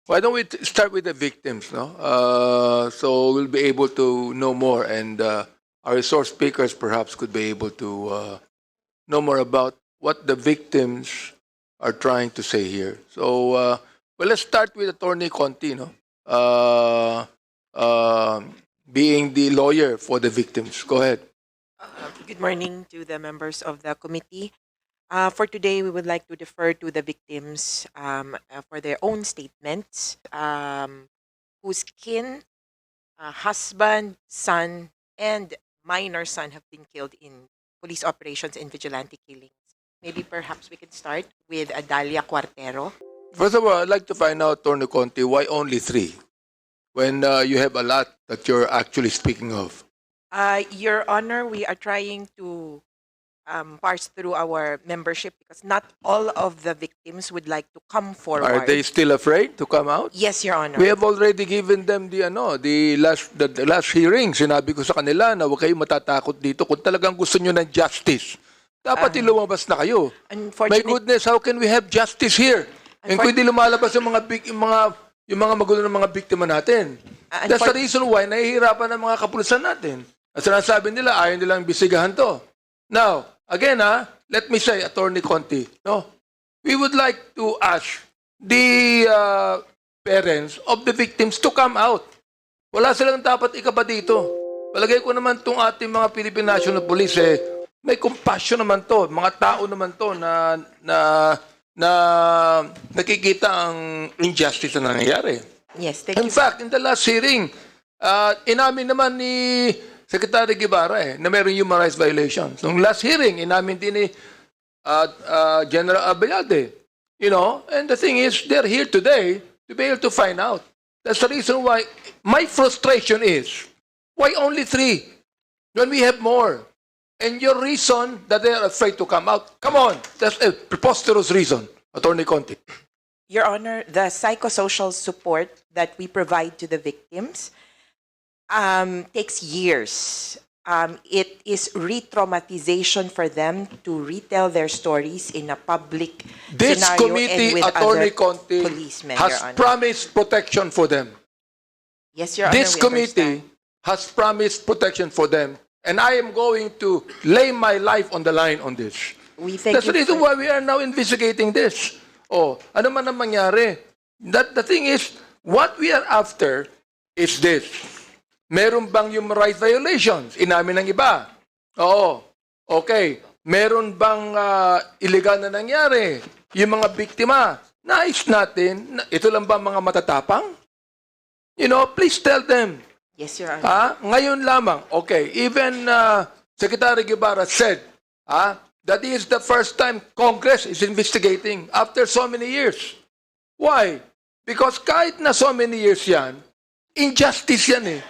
Why don't we start with the victims, no? So we'll be able to know more, and our resource speakers perhaps could be able to know more about what the victims are trying to say here. So, well, let's start with Attorney Conti, no? Uh, being the lawyer for the victims. Go ahead. Good morning to the members of the committee. For today, we would like to defer to the victims for their own statements, whose kin, husband, son, and minor son have been killed in police operations and vigilante killings. Maybe perhaps we can start with Adalia Cuartero. First of all, I'd like to find out, Attorney Conti, why only 3? When you have a lot that you're actually speaking of. Your Honor, we are trying to parse through our membership because not all of the victims would like to come forward. Are they still afraid to come out? Yes, Your Honor. We have already given them the last hearing. Sinabi ko sa kanila na huwag kayong matatakot dito. Kung talagang gusto nyo ng justice, dapat lumabas na kayo. My goodness, how can we have justice here? And kung hindi lumalabas yung mga magulo ng mga biktima natin. That's the reason why nahihirapan ng mga kapulisan natin. At sinasabi nila, ayaw nilang bisigahan to. Now, again, let me say, Attorney Conti, no, we would like to ask the parents of the victims to come out. Wala silang dapat ikaba dito. Palagay ko naman itong ating mga Philippine National Police, may compassion naman to, mga tao naman to na nakikita ang injustice na nangyayari. Yes, thank you. In fact, in the last hearing, inamin naman ni Secretary Guevara na mayroong human rights violations. Nung last hearing, inamin din ni General Abellade. You know, and the thing is, they're here today to be able to find out. That's the reason why my frustration is, why only 3 when we have more? And your reason that they are afraid to come out, come on, that's a preposterous reason, Attorney Conti. Your Honor, the psychosocial support that we provide to the victims takes years. It is re-traumatization for them to retell their stories in a public This scenario committee, and with Attorney other Conti, policemen, has Your Honor. promised protection for them. Yes, Your Honor, This we committee understand. has promised protection for them, and I am going to lay my life on the line on this. We thank That's the you reason for- why we are now investigating this. Oh, ano man ang mangyari? The thing is, what we are after is this. Meron bang human rights violations? Inamin ng iba. Oo. Okay. Meron bang illegal na nangyari? Yung mga biktima, nais natin, ito lang ba mga matatapang? You know, please tell them. Yes, Your Honor. Ngayon lamang, okay, even Secretary Guevara said that is the first time Congress is investigating after so many years. Why? Because kahit na so many years yan, injustice yan eh.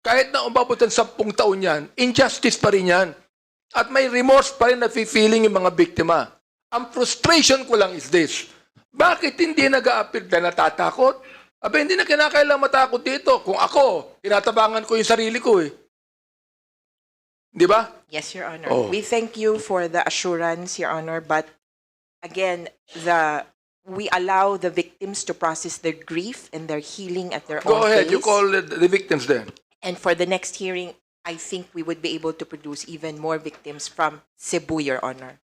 Kahit na umabot ng 10 taon yan, injustice pa rin yan. At may remorse pa rin na feeling yung mga biktima. Ang frustration ko lang is this. Bakit hindi nag-a-appeal na natatakot? Aba, hindi na kinakailang matakot dito. Kung ako, tinatabangan ko yung sarili ko eh. Di ba? Yes, Your Honor. Oh. We thank you for the assurance, Your Honor, but again, we allow the victims to process their grief and their healing at their Go own ahead, pace. you call the victims then. And for the next hearing, I think we would be able to produce even more victims from Cebu, Your Honor.